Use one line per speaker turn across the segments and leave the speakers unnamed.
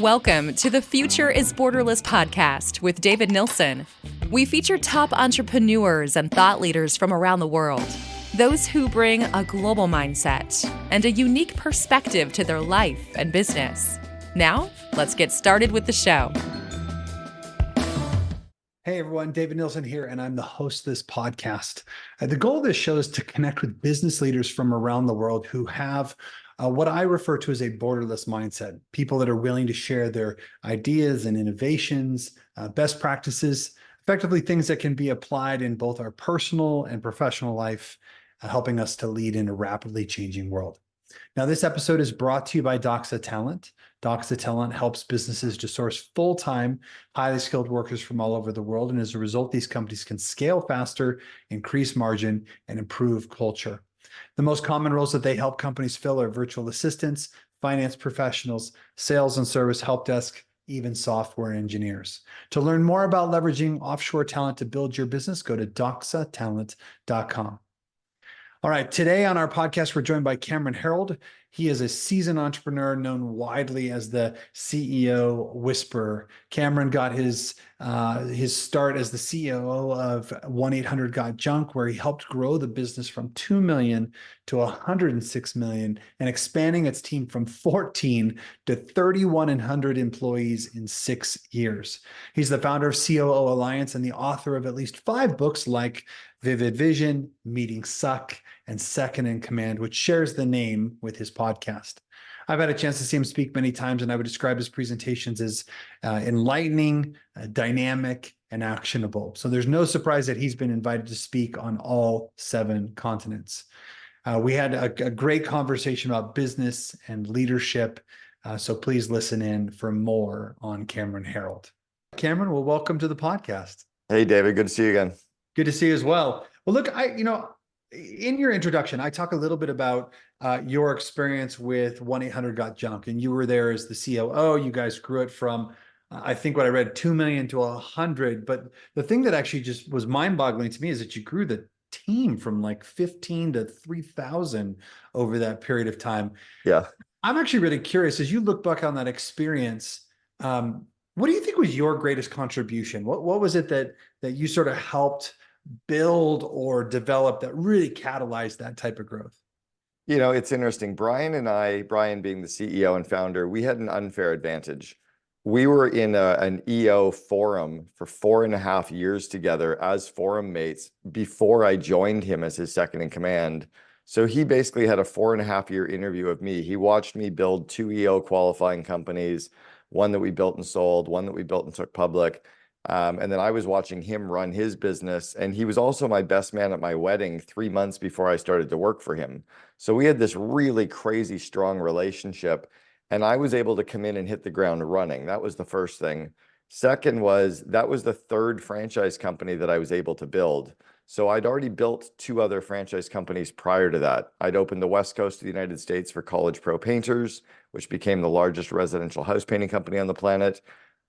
Welcome to the Future is Borderless podcast with David Nilssen. We feature top entrepreneurs and thought leaders from around the world, those who bring a global mindset and a unique perspective to their life and business. Now, let's get started with the show.
Hey everyone, David Nilssen here, and I'm the host of this podcast. The goal of this show is to connect with business leaders from around the world who have what I refer to as a borderless mindset, people that are willing to share their ideas and innovations, best practices, effectively things that can be applied in both our personal and professional life, helping us to lead in a rapidly changing world. Now, this episode is brought to you by DOXA Talent. DOXA Talent helps businesses to source full-time, highly skilled workers from all over the world. And as a result, these companies can scale faster, increase margin, and improve culture. The most common roles that they help companies fill are virtual assistants, finance professionals, sales and service help desk, even software engineers. To learn more about leveraging offshore talent to build your business, go to doxatalent.com. All right, today on our podcast, we're joined by Cameron Herold. He is a seasoned entrepreneur known widely as the CEO Whisperer. Cameron got his start as the CEO of 1-800-GOT-JUNK, where he helped grow the business from 2 million to 106 million and expanding its team from 14 to 3,100 employees in 6 years. He's the founder of COO Alliance and the author of at least 5 books like Vivid Vision, Meetings Suck, and Second in Command, which shares the name with his podcast. I've had a chance to see him speak many times, and I would describe his presentations as enlightening, dynamic, and actionable. So there's no surprise that he's been invited to speak on all 7 continents. We had a great conversation about business and leadership, so please listen in for more on Cameron Herold. Cameron, well, welcome to the podcast.
Hey, David. Good to see you again.
Good to see you as well. Well, look, in your introduction, I talk a little bit about your experience with 1-800-GOT-JUNK, and you were there as the COO. You guys grew it from, I think what I read, 2 million to 100. But the thing that actually just was mind-boggling to me is that you grew the team from like 15 to 3,000 over that period of time.
Yeah.
I'm actually really curious, as you look back on that experience, what do you think was your greatest contribution? What was it that you sort of helped build or develop that really catalyzed that type of growth?
You know, it's interesting. Brian and I, Brian being the CEO and founder, we had an unfair advantage. We were in an EO forum for 4.5 years together as forum mates before I joined him as his second in command. So he basically had a 4.5-year interview of me. He watched me build 2 EO qualifying companies, one that we built and sold, one that we built and took public. And then I was watching him run his business. And he was also my best man at my wedding 3 months before I started to work for him. So we had this really crazy, strong relationship. And I was able to come in and hit the ground running. That was the first thing. Second was, that was the 3rd franchise company that I was able to build. So I'd already built 2 other franchise companies prior to that. I'd opened the West Coast of the United States for College Pro Painters, which became the largest residential house painting company on the planet.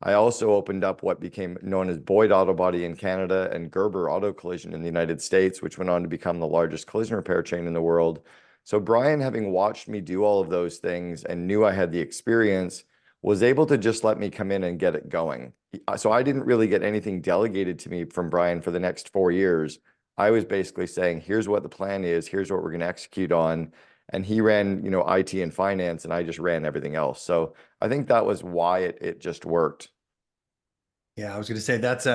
I also opened up what became known as Boyd Auto Body in Canada and Gerber Auto Collision in the United States, which went on to become the largest collision repair chain in the world. So Brian, having watched me do all of those things and knew I had the experience, was able to just let me come in and get it going. So I didn't really get anything delegated to me from Brian for the next 4 years. I was basically saying, here's what the plan is, here's what we're going to execute on. And he ran, IT and finance, and I just ran everything else. So I think that was why it just worked.
Yeah, I was going to say that's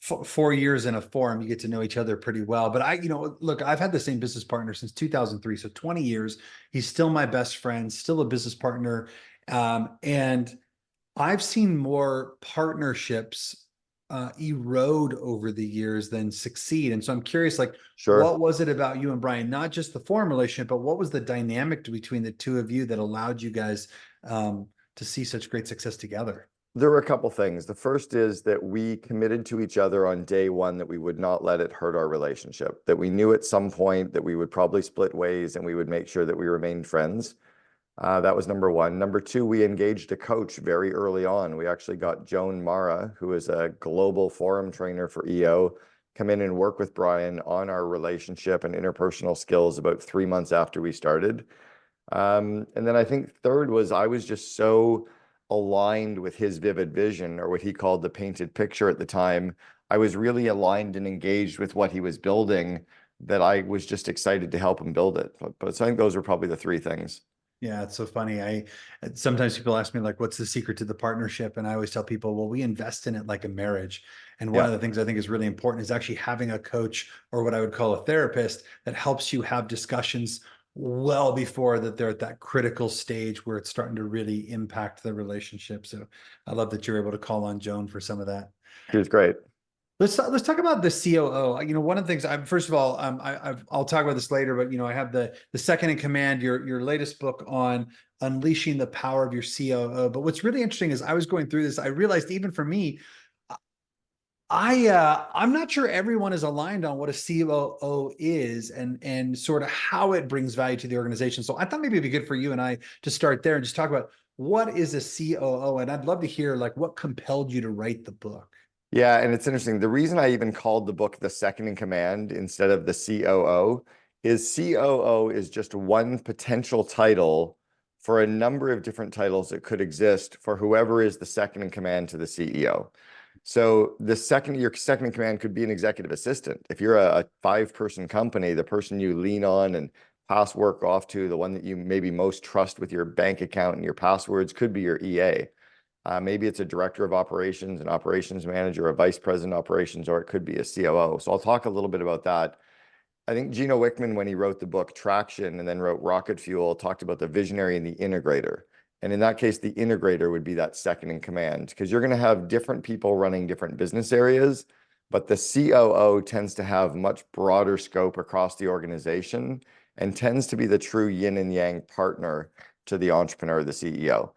4 years in a forum. You get to know each other pretty well. But look, I've had the same business partner since 2003, so 20 years. He's still my best friend, still a business partner, and I've seen more partnerships erode over the years than succeed. And so I'm curious,
Sure.
What was it about you and Brian, not just the forum relationship, but what was the dynamic between the two of you that allowed you guys to see such great success together?
There were a couple things. The first is that we committed to each other on day one that we would not let it hurt our relationship, that we knew at some point that we would probably split ways and we would make sure that we remained friends. That was number one. Number two, we engaged a coach very early on. We actually got Joan Mara, who is a global forum trainer for EO, come in and work with Brian on our relationship and interpersonal skills about 3 months after we started. And then I think third was I was just so aligned with his vivid vision, or what he called the painted picture at the time. I was really aligned and engaged with what he was building, that I was just excited to help him build it. But so I think those were probably the three things.
Yeah, it's so funny. Sometimes people ask me like, what's the secret to the partnership? And I always tell people, well, we invest in it like a marriage. And one
Yeah.
of the things I think is really important is actually having a coach, or what I would call a therapist, that helps you have discussions well before that they're at that critical stage where it's starting to really impact the relationship. So I love that you're able to call on Joan for some of that.
He was great.
Let's talk about the COO. One of the things first of all, I'll talk about this later, but I have the second in command, your latest book on unleashing the power of your COO. But what's really interesting is I was going through this, I realized even for me, I'm not sure everyone is aligned on what a COO is and sort of how it brings value to the organization. So I thought maybe it'd be good for you and I to start there and just talk about what is a COO, and I'd love to hear like what compelled you to write the book.
Yeah, and it's interesting. The reason I even called the book The Second in Command instead of the COO is COO is just one potential title for a number of different titles that could exist for whoever is the second in command to the CEO. So your second in command could be an executive assistant. If you're a 5-person company, the person you lean on and pass work off to, the one that you maybe most trust with your bank account and your passwords, could be your EA. Maybe it's a director of operations, an operations manager, a vice president of operations, or it could be a COO. So I'll talk a little bit about that. I think Gino Wickman, when he wrote the book Traction and then wrote Rocket Fuel, talked about the visionary and the integrator. And in that case, the integrator would be that second in command, because you're going to have different people running different business areas, but the COO tends to have much broader scope across the organization and tends to be the true yin and yang partner to the entrepreneur, the CEO.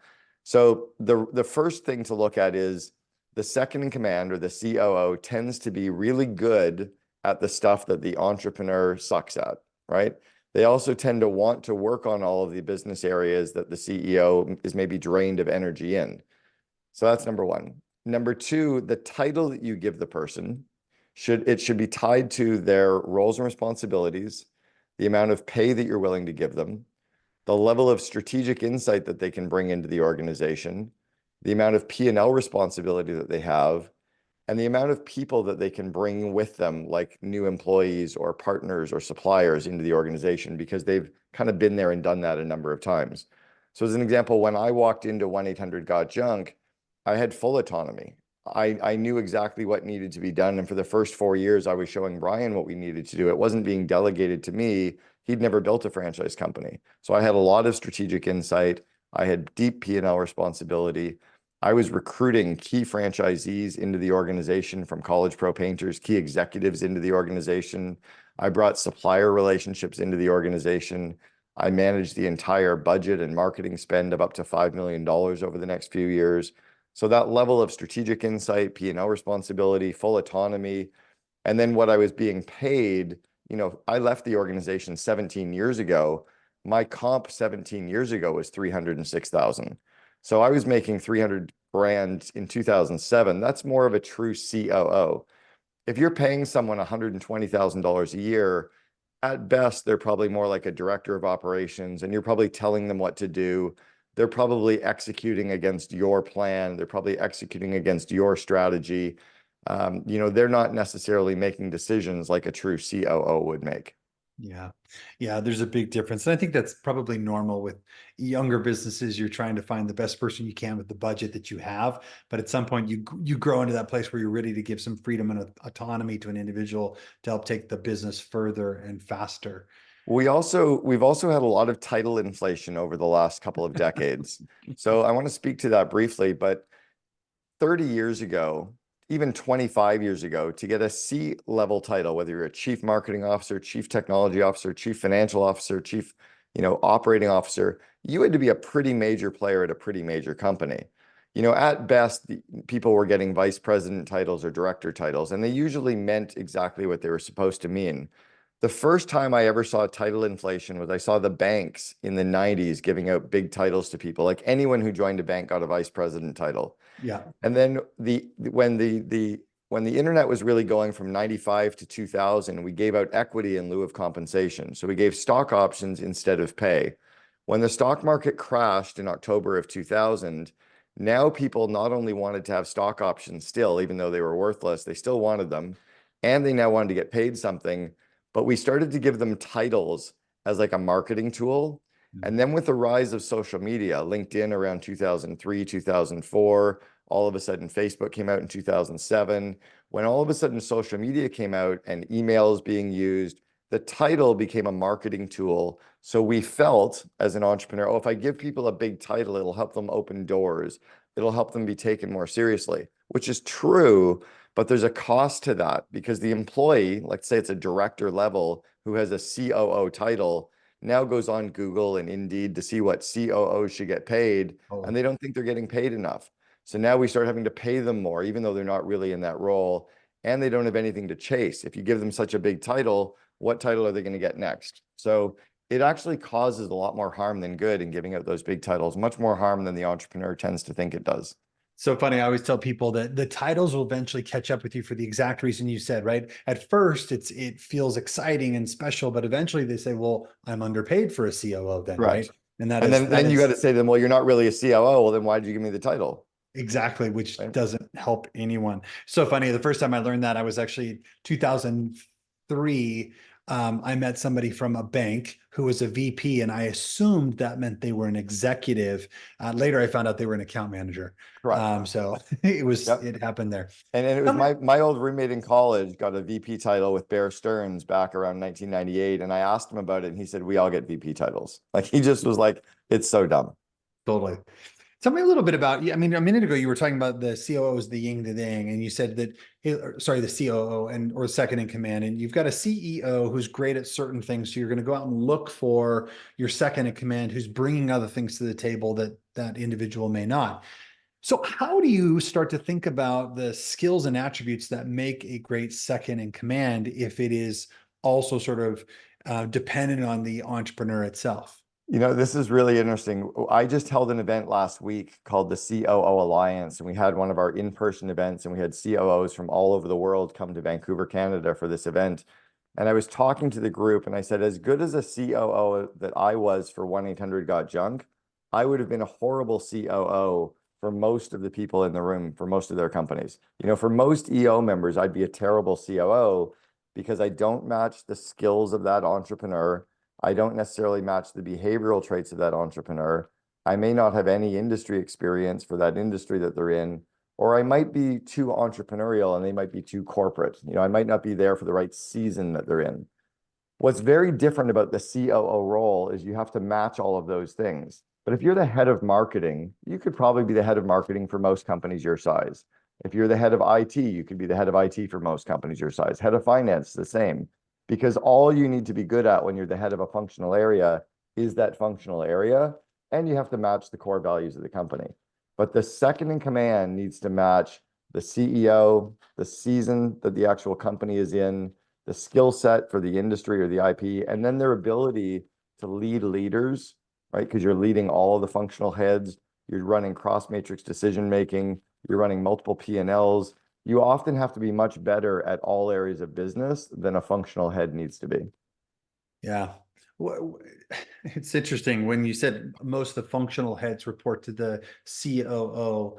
So the first thing to look at is the second in command, or the COO, tends to be really good at the stuff that the entrepreneur sucks at, right? They also tend to want to work on all of the business areas that the CEO is maybe drained of energy in. So that's number one. Number two, the title that you give the person should be tied to their roles and responsibilities, the amount of pay that you're willing to give them, the level of strategic insight that they can bring into the organization, the amount of P&L responsibility that they have, and the amount of people that they can bring with them, like new employees or partners or suppliers into the organization, because they've kind of been there and done that a number of times. So as an example, when I walked into 1-800-GOT-JUNK, I had full autonomy. I knew exactly what needed to be done. And for the first 4 years, I was showing Brian what we needed to do. It wasn't being delegated to me. He'd never built a franchise company. So I had a lot of strategic insight. I had deep P&L responsibility. I was recruiting key franchisees into the organization, from college pro painters, key executives into the organization. I brought supplier relationships into the organization. I managed the entire budget and marketing spend of up to $5 million over the next few years. So that level of strategic insight, P&L responsibility, full autonomy, and then what I was being paid, I left the organization 17 years ago. My comp 17 years ago was $306,000. So I was making $300,000 in 2007. That's more of a true COO. If you're paying someone $120,000 a year, at best, they're probably more like a director of operations, and you're probably telling them what to do. They're probably executing against your plan. They're probably executing against your strategy. They're not necessarily making decisions like a true COO would make.
Yeah, there's a big difference. And I think that's probably normal with younger businesses. You're trying to find the best person you can with the budget that you have. But at some point, you grow into that place where you're ready to give some freedom and autonomy to an individual to help take the business further and faster.
We've also had a lot of title inflation over the last couple of decades. So I want to speak to that briefly, but 30 years ago, even 25 years ago, to get a C-level title, whether you're a chief marketing officer, chief technology officer, chief financial officer, chief, operating officer, you had to be a pretty major player at a pretty major company. At best, people were getting vice president titles or director titles, and they usually meant exactly what they were supposed to mean. The first time I ever saw title inflation was I saw the banks in the 90s giving out big titles to people. Like anyone who joined a bank got a vice president title.
Yeah.
And then when the internet was really going from 95 to 2000, we gave out equity in lieu of compensation. So we gave stock options instead of pay. When the stock market crashed in October of 2000, Now people not only wanted to have stock options still, even though they were worthless, they still wanted them. And they now wanted to get paid something. But we started to give them titles as like a marketing tool. And then with the rise of social media, LinkedIn around 2003, 2004, all of a sudden Facebook came out in 2007. When all of a sudden social media came out and emails being used, the title became a marketing tool. So we felt as an entrepreneur, oh, if I give people a big title, it'll help them open doors. It'll help them be taken more seriously, which is true, but there's a cost to that because the employee, let's say it's a director level who has a COO title, now goes on Google and Indeed to see what COOs should get paid, and they don't think they're getting paid enough. So now we start having to pay them more, even though they're not really in that role, and they don't have anything to chase. If you give them such a big title, what title are they going to get next? So it actually causes a lot more harm than good in giving out those big titles, much more harm than the entrepreneur tends to think it does.
So funny. I always tell people that the titles will eventually catch up with you for the exact reason you said, right? At first, it feels exciting and special, but eventually they say, well, I'm underpaid for a COO then, right? And
then you got to say to them, well, you're not really a COO. Well, then why did you give me the title?
Exactly, which doesn't help anyone. So funny. The first time I learned that, I was actually 2003. I met somebody from a bank who was a VP, and I assumed that meant they were an executive. Later, I found out they were an account manager.
Correct.
So it happened there.
And it was my old roommate in college got a VP title with Bear Stearns back around 1998. And I asked him about it, and he said, we all get VP titles. Like he just was like, it's so dumb.
Totally. Tell me a little bit about, I mean, a minute ago, you were talking about the COOs, the yin, the yang, and you said that, sorry, the COO or second in command, and you've got a CEO who's great at certain things. So you're going to go out and look for your second in command who's bringing other things to the table that that individual may not. So how do you start to think about the skills and attributes that make a great second in command if it is also sort of dependent on the entrepreneur itself?
You know, this is really interesting. I just held an event last week called the COO Alliance, and we had one of our in-person events, and we had COOs from all over the world come to Vancouver, Canada for this event. And I was talking to the group, and I said, as good as a COO that I was for 1-800-GOT-JUNK, I would have been a horrible COO for most of the people in the room, for most of their companies. You know, for most EO members, I'd be a terrible COO because I don't match the skills of that entrepreneur. I don't necessarily match the behavioral traits of that entrepreneur. I may not have any industry experience for that industry that they're in, or I might be too entrepreneurial and they might be too corporate. You know, I might not be there for the right season that they're in. What's very different about the COO role is you have to match all of those things. But if you're the head of marketing, you could probably be the head of marketing for most companies your size. If you're the head of IT, you could be the head of IT for most companies your size. Head of finance, the same. Because all you need to be good at when you're the head of a functional area is that functional area, and you have to match the core values of the company. But the second in command needs to match the CEO, the season that the actual company is in, the skill set for the industry or the IP, and then their ability to lead leaders, right? Because you're leading all of the functional heads, you're running cross-matrix decision-making, you're running multiple P&Ls. You often have to be much better at all areas of business than a functional head needs to be.
Yeah. It's interesting when you said most of the functional heads report to the COO.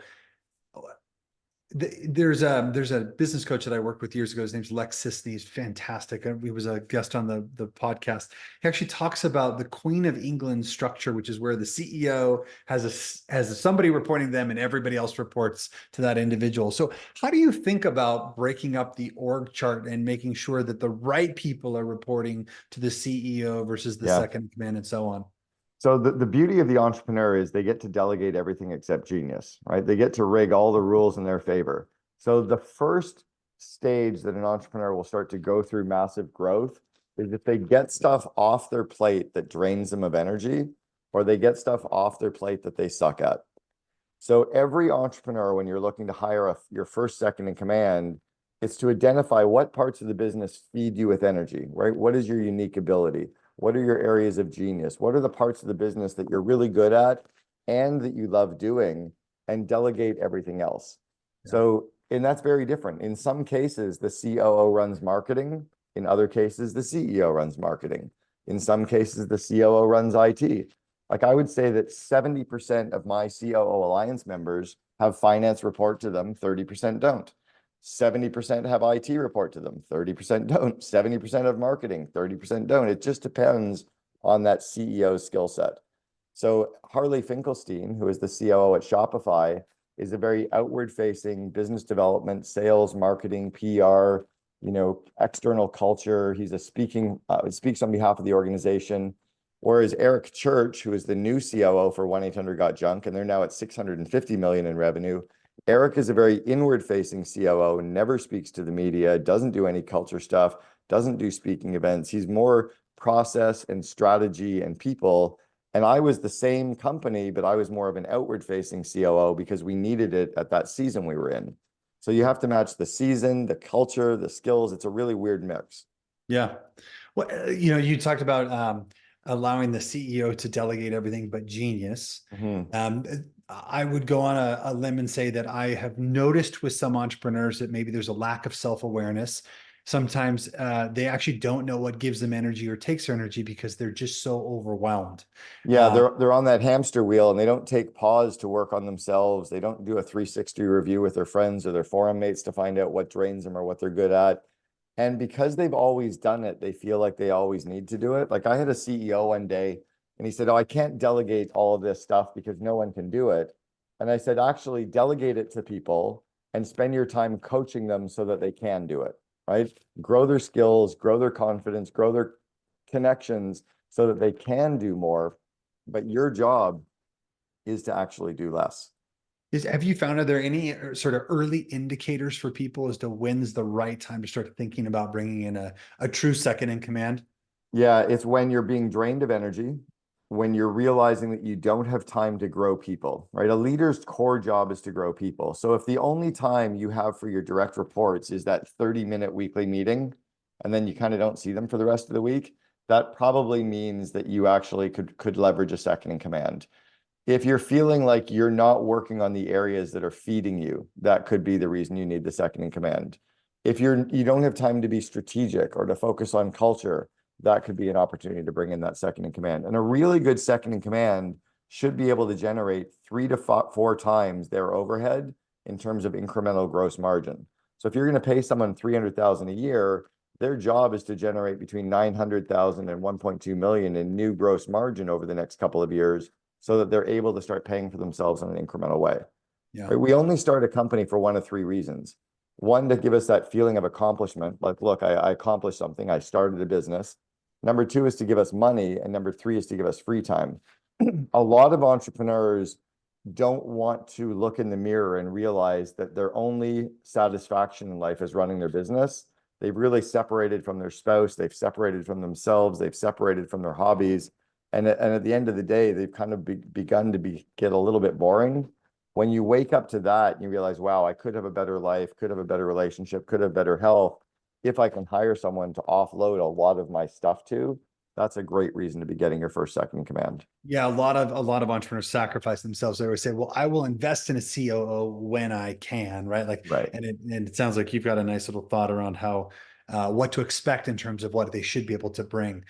There's a business coach that I worked with years ago. His name's Lex Sisney. He's fantastic. He was a guest on the podcast. He actually talks about the Queen of England structure, which is where the CEO has somebody reporting to them and everybody else reports to that individual. So how do you think about breaking up the org chart and making sure that the right people are reporting to the CEO versus the second in command and so on?
So the beauty of the entrepreneur is they get to delegate everything except genius, right? They get to rig all the rules in their favor. So the first stage that an entrepreneur will start to go through massive growth is if they get stuff off their plate that drains them of energy, or they get stuff off their plate that they suck at. So every entrepreneur, when you're looking to hire your first second in command, it's to identify what parts of the business feed you with energy, right? What is your unique ability? What are your areas of genius? What are the parts of the business that you're really good at and that you love doing, and delegate everything else? So, and that's very different. In some cases, the COO runs marketing. In other cases, the CEO runs marketing. In some cases, the COO runs IT. Like I would say that 70% of my COO Alliance members have finance report to them, 30% don't. 70% have IT report to them, 30% don't. 70% have marketing, 30% don't. It just depends on that CEO skill set. So Harley Finkelstein, who is the COO at Shopify, is a very outward-facing business development, sales, marketing, PR, external culture. He's speaks on behalf of the organization. Whereas Eric Church, who is the new COO for 1-800-GOT-JUNK, and they're now at 650 million in revenue. Eric is a very inward-facing COO, never speaks to the media, doesn't do any culture stuff, doesn't do speaking events. He's more process and strategy and people. And I was the same company, but I was more of an outward-facing COO because we needed it at that season we were in. So you have to match the season, the culture, the skills. It's a really weird mix.
Yeah. Well, you talked about allowing the CEO to delegate everything but genius. I would go on a limb and say that I have noticed with some entrepreneurs that maybe there's a lack of self-awareness. Sometimes they actually don't know what gives them energy or takes their energy because they're just so overwhelmed.
Yeah, they're on that hamster wheel and they don't take pause to work on themselves. They don't do a 360 review with their friends or their forum mates to find out what drains them or what they're good at. And because they've always done it, they feel like they always need to do it. Like I had a CEO one day and he said, "Oh, I can't delegate all of this stuff because no one can do it." And I said, "Actually, delegate it to people and spend your time coaching them so that they can do it, right? Grow their skills, grow their confidence, grow their connections so that they can do more. But your job is to actually do less."
Have you found, are there any sort of early indicators for people as to when's the right time to start thinking about bringing in a true second in command?
Yeah, it's when you're being drained of energy, when you're realizing that you don't have time to grow people, right? A leader's core job is to grow people. So if the only time you have for your direct reports is that 30-minute weekly meeting, and then you kind of don't see them for the rest of the week, that probably means that you actually could leverage a second in command. If you're feeling like you're not working on the areas that are feeding you, that could be the reason you need the second in command. If you don't have time to be strategic or to focus on culture, that could be an opportunity to bring in that second in command. And a really good second in command should be able to generate 3 to 4 times their overhead in terms of incremental gross margin. So if you're going to pay someone $300,000 a year, their job is to generate between $900,000 and $1.2 million in new gross margin over the next couple of years, so that they're able to start paying for themselves in an incremental way.
Yeah.
Right? We only start a company for one of 3 reasons. One, to give us that feeling of accomplishment. Like, look, I accomplished something. I started a business. Number 2 is to give us money. And number 3 is to give us free time. A lot of entrepreneurs don't want to look in the mirror and realize that their only satisfaction in life is running their business. They've really separated from their spouse. They've separated from themselves. They've separated from their hobbies. And at the end of the day, they've kind of begun to get a little bit boring. When you wake up to that, you realize, wow, I could have a better life, could have a better relationship, could have better health if I can hire someone to offload a lot of my stuff to. That's a great reason to be getting your first second in command.
Yeah, a lot of entrepreneurs sacrifice themselves. They always say, "Well, I will invest in a COO when I can," right? Like,
right.
And it sounds like you've got a nice little thought around how what to expect in terms of what they should be able to bring.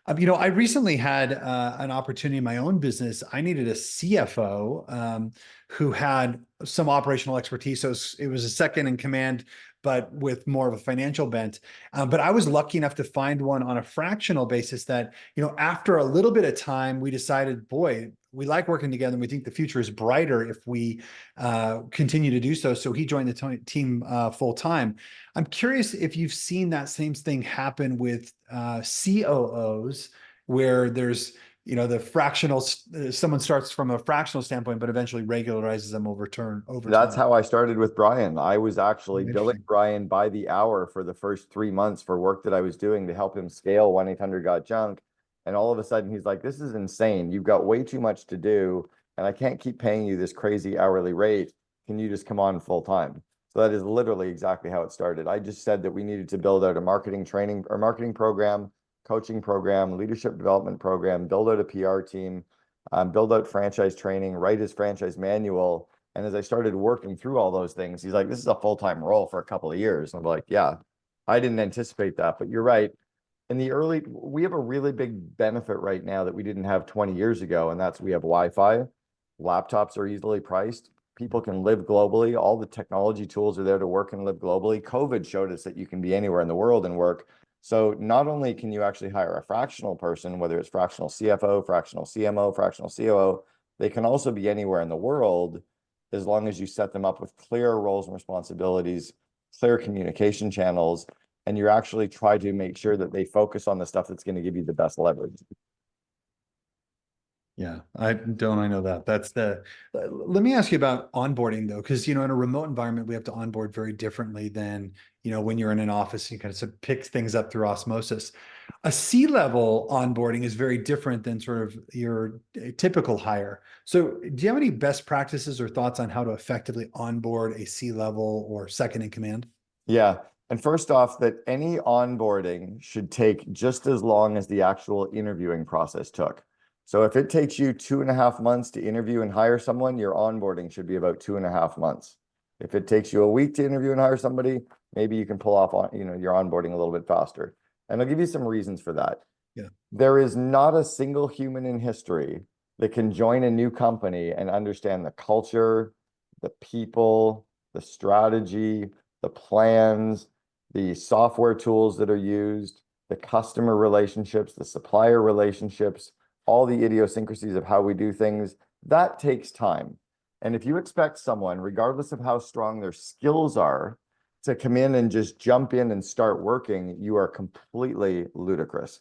I recently had an opportunity in my own business. I needed a CFO who had some operational expertise. So it was a second in command, but with more of a financial bent. But I was lucky enough to find one on a fractional basis that, after a little bit of time, we decided, boy, we like working together and we think the future is brighter if we continue to do so. So he joined the team full time. I'm curious if you've seen that same thing happen with COOs, where there's, the fractional, someone starts from a fractional standpoint, but eventually regularizes them over time.
That's how I started with Brian. I was actually billing Brian by the hour for the first 3 months for work that I was doing to help him scale 1-800-GOT-JUNK. And all of a sudden he's like, "This is insane. You've got way too much to do and I can't keep paying you this crazy hourly rate. Can you just come on full time?" So that is literally exactly how it started. I just said that we needed to build out a marketing training or marketing program, coaching program, leadership development program, build out a PR team, build out franchise training, write his franchise manual. And as I started working through all those things, he's like, "This is a full-time role for a couple of years." And I'm like, "Yeah, I didn't anticipate that, but you're right. we have a really big benefit right now that we didn't have 20 years ago, and that's we have Wi-Fi. Laptops are easily priced. People can live globally. All the technology tools are there to work and live globally. COVID showed us that you can be anywhere in the world and work. So not only can you actually hire a fractional person, whether it's fractional CFO, fractional CMO, fractional COO, they can also be anywhere in the world as long as you set them up with clear roles and responsibilities, clear communication channels, and you actually try to make sure that they focus on the stuff that's going to give you the best leverage.
Yeah, I know that. Let me ask you about onboarding though, because, in a remote environment, we have to onboard very differently than, when you're in an office, you kind of sort of pick things up through osmosis. A C-level onboarding is very different than sort of your typical hire. So do you have any best practices or thoughts on how to effectively onboard a C-level or second in command?
Yeah. And first off, that any onboarding should take just as long as the actual interviewing process took. So if it takes you 2.5 months to interview and hire someone, your onboarding should be about 2.5 months. If it takes you a week to interview and hire somebody, maybe you can pull off on, your onboarding a little bit faster. And I'll give you some reasons for that.
Yeah.
There is not a single human in history that can join a new company and understand the culture, the people, the strategy, the plans, the software tools that are used, the customer relationships, the supplier relationships, all the idiosyncrasies of how we do things. That takes time. And if you expect someone, regardless of how strong their skills are, to come in and just jump in and start working, you are completely ludicrous.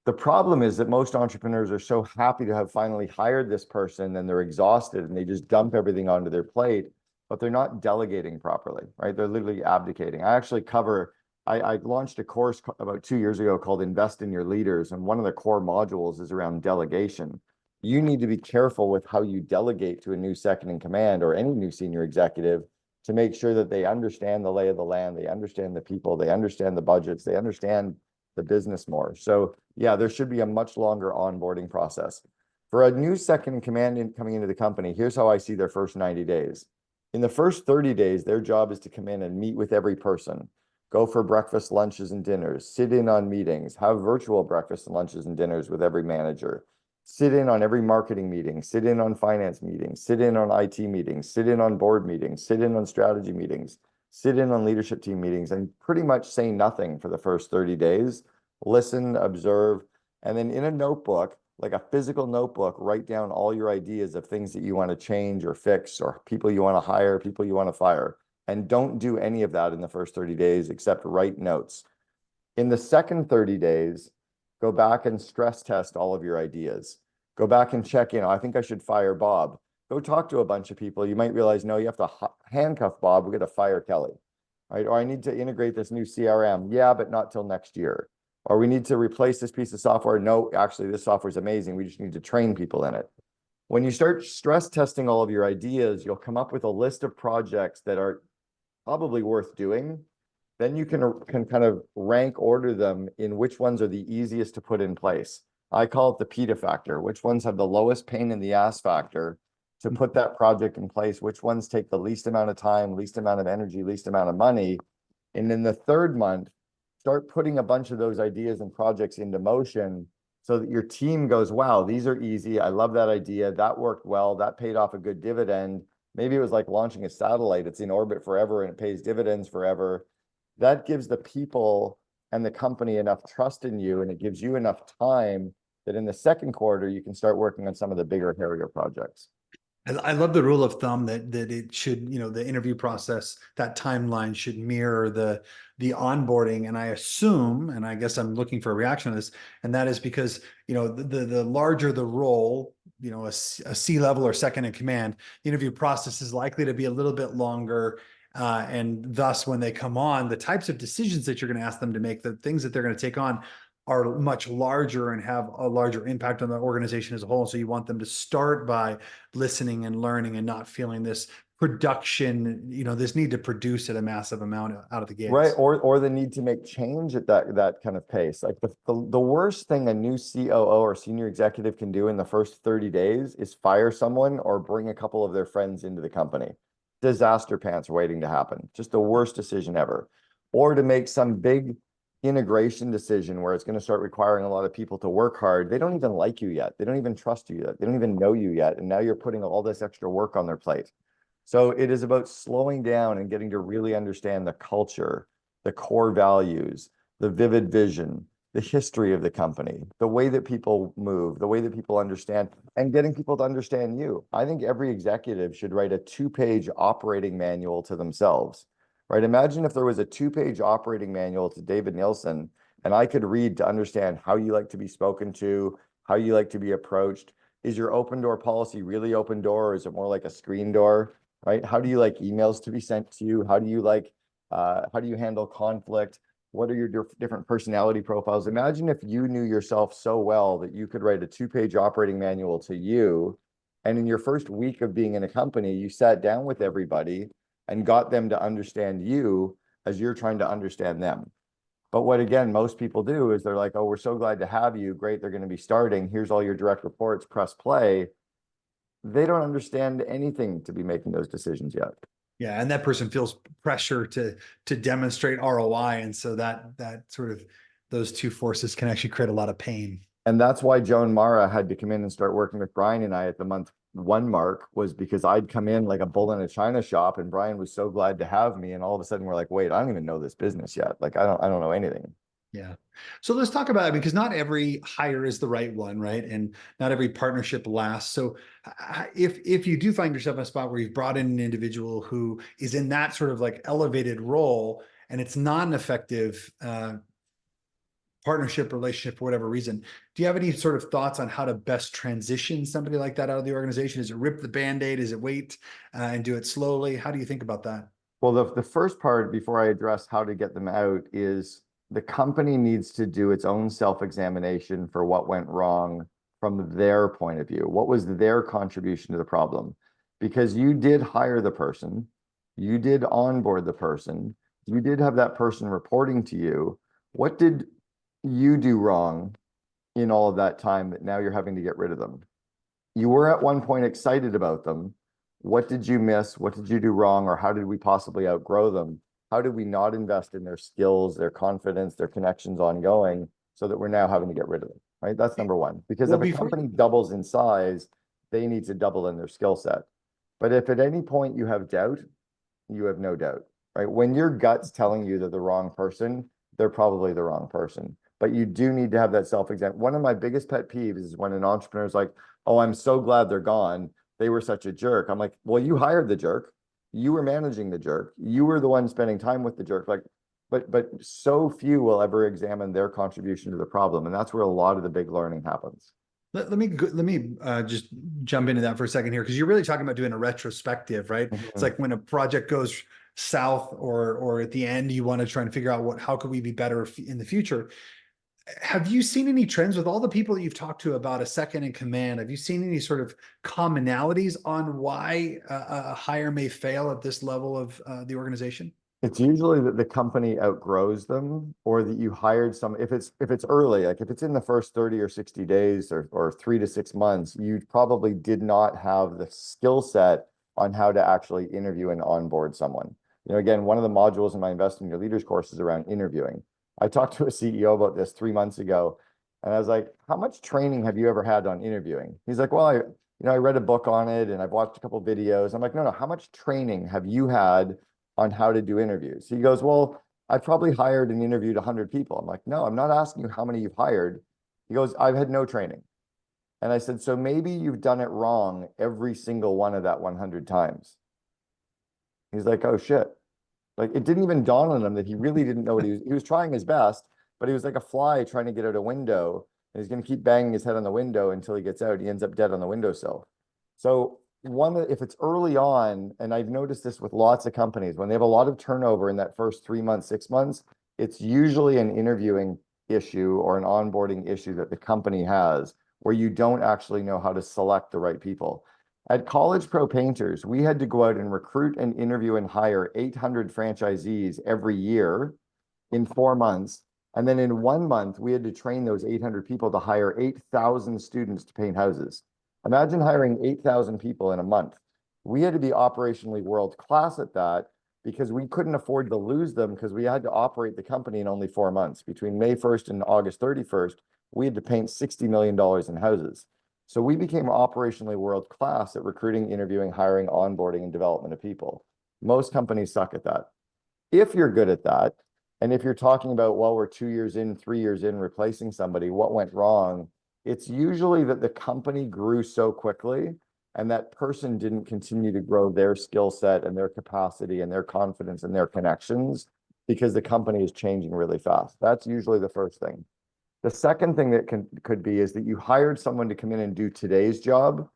The problem is that most entrepreneurs are so happy to have finally hired this person, and they're exhausted and they just dump everything onto their plate, but they're not delegating properly, right? They're literally abdicating. I launched a course about 2 years ago called Invest in Your Leaders, and one of the core modules is around delegation. You need to be careful with how you delegate to a new second in command or any new senior executive to make sure that they understand the lay of the land, they understand the people, they understand the budgets, they understand the business more. So yeah, there should be a much longer onboarding process. For a new second in command coming into the company, here's how I see their first 90 days. In the first 30 days, their job is to come in and meet with every person, go for breakfast, lunches, and dinners, sit in on meetings, have virtual breakfast and lunches and dinners with every manager, sit in on every marketing meeting, sit in on finance meetings, sit in on IT meetings, sit in on board meetings, sit in on strategy meetings, sit in on leadership team meetings, and pretty much say nothing for the first 30 days, listen, observe, and then in a notebook, like a physical notebook, write down all your ideas of things that you want to change or fix, or people you want to hire, people you want to fire. And don't do any of that in the first 30 days except write notes. In the second 30 days, go back and stress test all of your ideas. Go back and check in. I think I should fire Bob. Go talk to a bunch of people. You might realize, no, you have to handcuff Bob. We're going to fire Kelly, right? Or I need to integrate this new CRM. Yeah, but not till next year. Or we need to replace this piece of software. No, actually, this software is amazing. We just need to train people in it. When you start stress testing all of your ideas, you'll come up with a list of projects that are probably worth doing. Then you can kind of rank order them in which ones are the easiest to put in place. I call it the PETA factor. Which ones have the lowest pain in the ass factor to put that project in place? Which ones take the least amount of time, least amount of energy, least amount of money? And in the third month, start putting a bunch of those ideas and projects into motion so that your team goes, wow, these are easy. I love that idea. That worked well. That paid off a good dividend. Maybe it was like launching a satellite. It's in orbit forever and it pays dividends forever. That gives the people and the company enough trust in you, and it gives you enough time that in the second quarter, you can start working on some of the bigger, hairier projects.
I love the rule of thumb that it should, the interview process, that timeline should mirror the onboarding. And I assume, and I guess I'm looking for a reaction on this, and that is because, the larger the role, a C-level or second in command, the interview process is likely to be a little bit longer. And thus, when they come on, the types of decisions that you're going to ask them to make, the things that they're going to take on are much larger and have a larger impact on the organization as a whole. So you want them to start by listening and learning and not feeling this production, this need to produce at a massive amount out of the gates.
Right. Or the need to make change at that kind of pace. Like the worst thing a new COO or senior executive can do in the first 30 days is fire someone or bring a couple of their friends into the company. Disaster pants waiting to happen. Just the worst decision ever. Or to make some big integration decision where it's going to start requiring a lot of people to work hard, they don't even like you yet. They don't even trust you yet. They don't even know you yet. And now you're putting all this extra work on their plate. So it is about slowing down and getting to really understand the culture, the core values, the vivid vision, the history of the company, the way that people move, the way that people understand, and getting people to understand you. I think every executive should write a 2-page operating manual to themselves, right? Imagine if there was a 2-page operating manual to David Nilssen, and I could read to understand how you like to be spoken to, how you like to be approached. Is your open door policy really open door, or is it more like a screen door, right? How do you like emails to be sent to you? How do you handle conflict? What are your different personality profiles? Imagine if you knew yourself so well that you could write a 2-page operating manual to you. And in your first week of being in a company, you sat down with everybody and got them to understand you as you're trying to understand them. But what, again, most people do is they're like, oh, we're so glad to have you. Great, they're going to be starting. Here's all your direct reports, press play. They don't understand anything to be making those decisions yet.
Yeah, and that person feels pressure to demonstrate ROI, and so that sort of those two forces can actually create a lot of pain.
And that's why Joan Mara had to come in and start working with Brian and I at the month 1 mark, was because I'd come in like a bull in a china shop, and Brian was so glad to have me. And all of a sudden we're like, wait, I don't even know this business yet. Like, I don't know anything.
Yeah. So let's talk about it, because not every hire is the right one, right? And not every partnership lasts. So if you do find yourself in a spot where you've brought in an individual who is in that sort of like elevated role, and it's not an effective partnership, relationship, for whatever reason, do you have any sort of thoughts on how to best transition somebody like that out of the organization? Is it rip the Band-Aid? Is it wait and do it slowly? How do you think about that?
Well, the first part, before I address how to get them out, is the company needs to do its own self-examination for what went wrong from their point of view. What was their contribution to the problem? Because you did hire the person, you did onboard the person, you did have that person reporting to you. What did you do wrong in all of that time that now you're having to get rid of them? You were at one point excited about them. What did you miss? What did you do wrong? Or how did we possibly outgrow them? How did we not invest in their skills, their confidence, their connections ongoing, so that we're now having to get rid of them, right? That's number one. Because if a company doubles in size, they need to double in their skill set. But if at any point you have doubt, you have no doubt, right? When your gut's telling you they're the wrong person, they're probably the wrong person. But you do need to have that self-exam. One of my biggest pet peeves is when an entrepreneur is like, oh, I'm so glad they're gone. They were such a jerk. I'm like, well, you hired the jerk. You were managing the jerk. You were the one spending time with the jerk. Like, but so few will ever examine their contribution to the problem. And that's where a lot of the big learning happens.
Let me just jump into that for a second here, because you're really talking about doing a retrospective, right?
Mm-hmm.
It's like when a project goes south, or at the end, you want to try and figure out how could we be better in the future. Have you seen any trends with all the people that you've talked to about a second in command? Have you seen any sort of commonalities on why a hire may fail at this level of the organization?
It's usually that the company outgrows them, or that you hired some, if it's early, like if it's in the first 30 or 60 days or 3 to 6 months, you probably did not have the skill set on how to actually interview and onboard someone. You know, again, one of the modules in my Invest in Your Leaders course is around interviewing. I talked to a CEO about this 3 months ago, and I was like, how much training have you ever had on interviewing? He's like, well, I read a book on it and I've watched a couple of videos. I'm like, no, how much training have you had on how to do interviews? He goes, well, I've probably hired and interviewed 100 people. I'm like, no, I'm not asking you how many you've hired. He goes, I've had no training. And I said, so maybe you've done it wrong every single one of that 100 times. He's like, oh shit. Like, it didn't even dawn on him that he really didn't know what he was trying his best, but he was like a fly trying to get out a window, and he's going to keep banging his head on the window until he gets out. He ends up dead on the windowsill. So if it's early on, and I've noticed this with lots of companies, when they have a lot of turnover in that first 3 months, 6 months, it's usually an interviewing issue or an onboarding issue that the company has, where you don't actually know how to select the right people. At College Pro Painters, we had to go out and recruit and interview and hire 800 franchisees every year in 4 months. And then in 1 month, we had to train those 800 people to hire 8,000 students to paint houses. Imagine hiring 8,000 people in a month. We had to be operationally world-class at that. because we couldn't afford to lose them because we had to operate the company in only 4 months. Between May 1st and August 31st, we had to paint $60 million in houses. So we became operationally world-class at recruiting, interviewing, hiring, onboarding, and development of people. Most companies suck at that. If you're good at that, and if you're talking about, well, we're 2 years in, 3 years in, replacing somebody, what went wrong? It's usually that the company grew so quickly and that person didn't continue to grow their skill set and their capacity and their confidence and their connections because the company is changing really fast. That's usually the first thing. The second thing that could be is that you hired someone to come in and do today's job,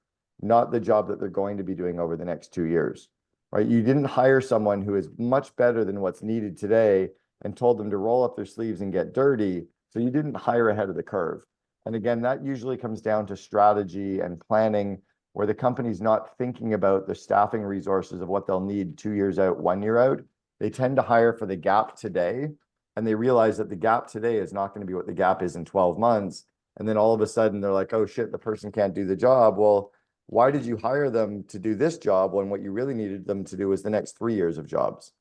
not the job that they're going to be doing over the next 2 years, right? You didn't hire someone who is much better than what's needed today and told them to roll up their sleeves and get dirty. So you didn't hire ahead of the curve. And again, that usually comes down to strategy and planning, where the company's not thinking about the staffing resources of what they'll need 2 years out, 1 year out. They tend to hire for the gap today, and they realize that the gap today is not going to be what the gap is in 12 months. And then all of a sudden they're like, oh shit, the person can't do the job. Well, why did you hire them to do this job when what you really needed them to do was the next 3 years of jobs?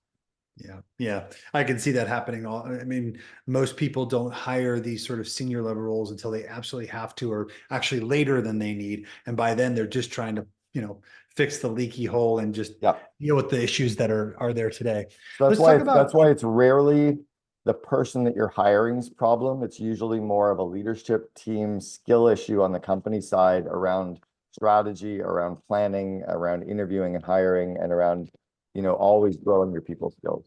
Yeah. I can see that happening. I mean, most people don't hire these sort of senior level roles until they absolutely have to, or actually later than they need. And by then they're just trying to, fix the leaky hole and just deal with the issues that are there today.
So
Let's talk about
that's why it's rarely the person that you're hiring's problem. It's usually more of a leadership team skill issue on the company side around strategy, around planning, around interviewing and hiring, and around always growing your people skills.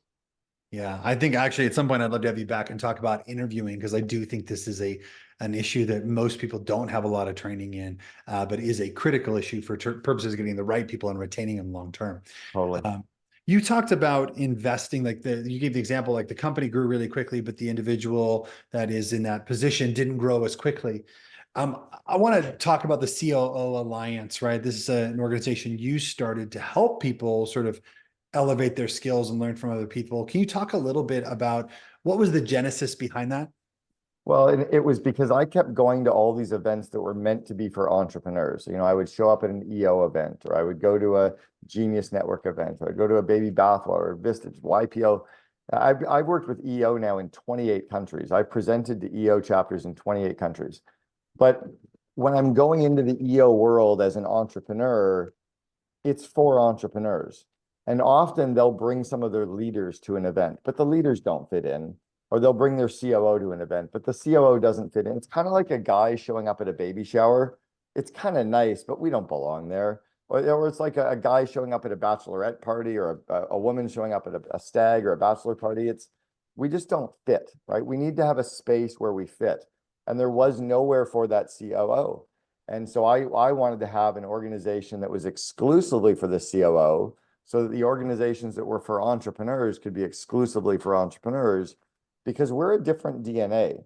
Yeah, I think actually at some point I'd love to have you back and talk about interviewing, because I do think this is an issue that most people don't have a lot of training in, but is a critical issue for purposes of getting the right people and retaining them long term.
Totally.
You talked about investing, you gave the example, like the company grew really quickly, but the individual that is in that position didn't grow as quickly. I want to talk about the COO Alliance, right? This is an organization you started to help people sort of elevate their skills and learn from other people. Can you talk a little bit about what was the genesis behind that?
Well, it was because I kept going to all these events that were meant to be for entrepreneurs. I would show up at an EO event, or I would go to a Genius Network event, or I'd go to a Baby Bathwater, or Vistage, YPO. I've worked with EO now in 28 countries. I presented to EO chapters in 28 countries. But when I'm going into the EO world as an entrepreneur, it's for entrepreneurs. And often they'll bring some of their leaders to an event, but the leaders don't fit in. Or they'll bring their COO to an event, but the COO doesn't fit in. It's kind of like a guy showing up at a baby shower. It's kind of nice, but we don't belong there. Or it's like a guy showing up at a bachelorette party, or a woman showing up at a stag or a bachelor party. We just don't fit, right? We need to have a space where we fit. And there was nowhere for that COO. And so I wanted to have an organization that was exclusively for the COO, so that the organizations that were for entrepreneurs could be exclusively for entrepreneurs, because we're a different DNA.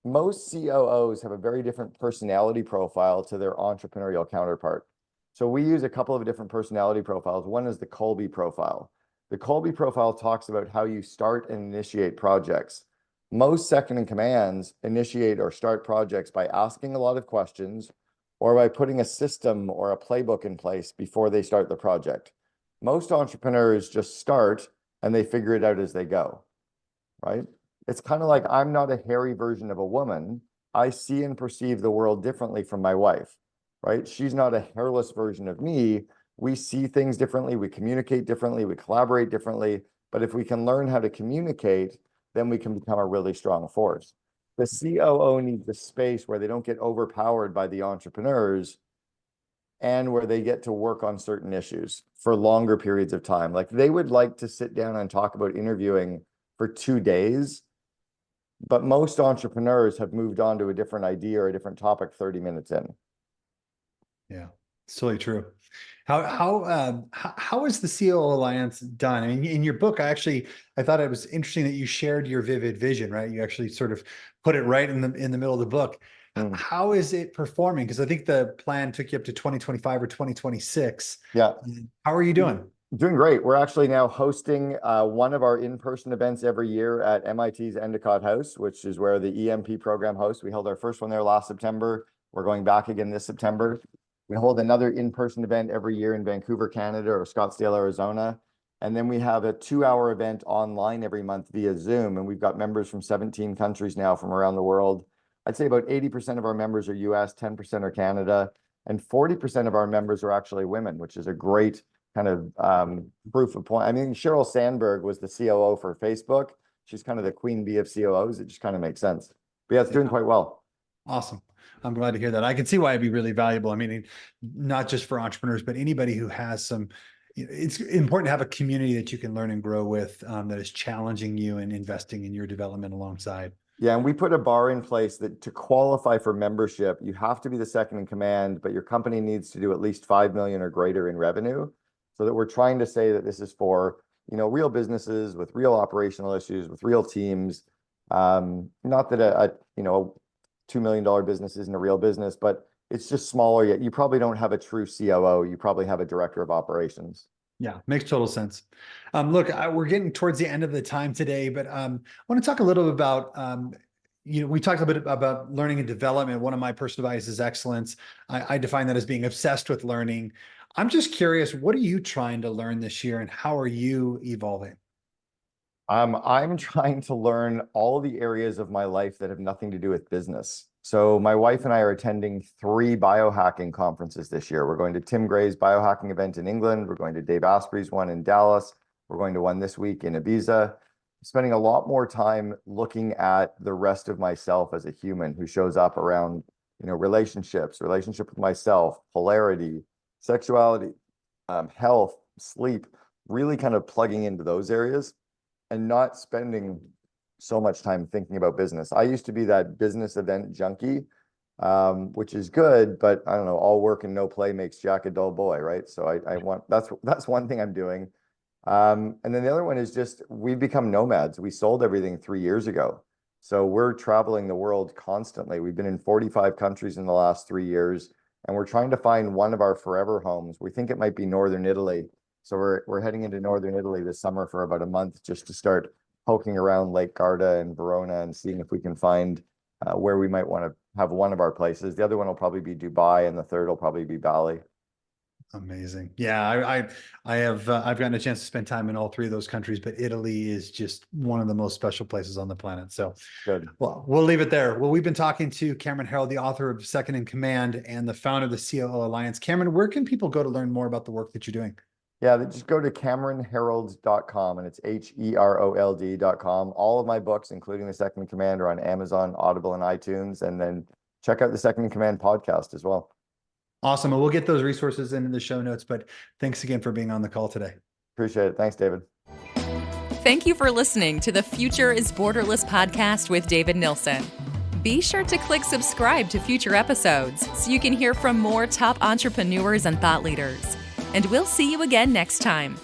Most COOs have a very different personality profile to their entrepreneurial counterpart. So we use a couple of different personality profiles. One is the Kolbe profile. The Kolbe profile talks about how you start and initiate projects. Most second in commands initiate or start projects by asking a lot of questions, or by putting a system or a playbook in place before they start the project. Most entrepreneurs just start and they figure it out as they go, right? It's kind of like, I'm not a hairy version of a woman. I see and perceive the world differently from my wife, right? She's not a hairless version of me. We see things differently. We communicate differently. We collaborate differently. But if we can learn how to communicate, then we can become a really strong force. The COO needs a space where they don't get overpowered by the entrepreneurs, and where they get to work on certain issues for longer periods of time. Like, they would like to sit down and talk about interviewing for 2 days, but most entrepreneurs have moved on to a different idea or a different topic 30 minutes in.
Yeah, it's totally true. How is the COO Alliance done? I mean, in your book, I thought it was interesting that you shared your vivid vision, right? You actually sort of put it right in the middle of the book. How is it performing? Because I think the plan took you up to 2025 or 2026.
Yeah.
How are you doing?
Doing great. We're actually now hosting one of our in-person events every year at MIT's Endicott House, which is where the EMP program hosts. We held our first one there last September. We're going back again this September. We hold another in-person event every year in Vancouver, Canada, or Scottsdale, Arizona. And then we have a 2-hour event online every month via Zoom. And we've got members from 17 countries now from around the world. I'd say about 80% of our members are US, 10% are Canada, and 40% of our members are actually women, which is a great kind of proof of point. I mean, Sheryl Sandberg was the COO for Facebook. She's kind of the queen bee of COOs. It just kind of makes sense. But yeah, it's doing quite well.
Awesome. I'm glad to hear that. I can see why it'd be really valuable. I mean, not just for entrepreneurs, but anybody who has some, it's important to have a community that you can learn and grow with, that is challenging you and investing in your development alongside.
Yeah, and we put a bar in place that to qualify for membership, you have to be the second in command, but your company needs to do at least 5 million or greater in revenue. So that we're trying to say that this is for, real businesses with real operational issues, with real teams. Not that a $2 million business isn't a real business, but it's just smaller yet. You probably don't have a true COO. You probably have a director of operations.
Yeah, makes total sense. Look, we're getting towards the end of the time today, but I want to talk a little bit about, we talked a bit about learning and development. One of my personal values is excellence. I define that as being obsessed with learning. I'm just curious, what are you trying to learn this year and how are you evolving?
I'm trying to learn all the areas of my life that have nothing to do with business. So my wife and I are attending 3 biohacking conferences this year. We're going to Tim Gray's biohacking event in England. We're going to Dave Asprey's one in Dallas. We're going to one this week in Ibiza. Spending a lot more time looking at the rest of myself as a human who shows up around, relationships, relationship with myself, polarity, sexuality, health, sleep, really kind of plugging into those areas and not spending so much time thinking about business. I used to be that business event junkie, which is good, but I don't know, all work and no play makes Jack a dull boy, right? So I want, that's one thing I'm doing. And then the other one is just, we've become nomads. We sold everything 3 years ago. So we're traveling the world constantly. We've been in 45 countries in the last 3 years, and we're trying to find one of our forever homes. We think it might be Northern Italy. So we're heading into Northern Italy this summer for about a month just to start poking around Lake Garda and Verona and seeing if we can find where we might want to have one of our places. The other one will probably be Dubai, and the third will probably be Bali.
Amazing. Yeah, I've gotten a chance to spend time in all 3 of those countries, but Italy is just one of the most special places on the planet. So
good.
Well, we'll leave it there. Well, we've been talking to Cameron Herold, the author of Second in Command and the founder of the COO Alliance. Cameron, where can people go to learn more about the work that you're doing?
Yeah, just go to CameronHerold.com, and it's HEROLD.com. All of my books, including The Second in Command, are on Amazon, Audible, and iTunes. And then check out the Second in Command podcast as well.
Awesome. And we'll get those resources in the show notes, but thanks again for being on the call today.
Appreciate it. Thanks, David.
Thank you for listening to the Future is Borderless podcast with David Nilssen. Be sure to click subscribe to future episodes so you can hear from more top entrepreneurs and thought leaders. And we'll see you again next time.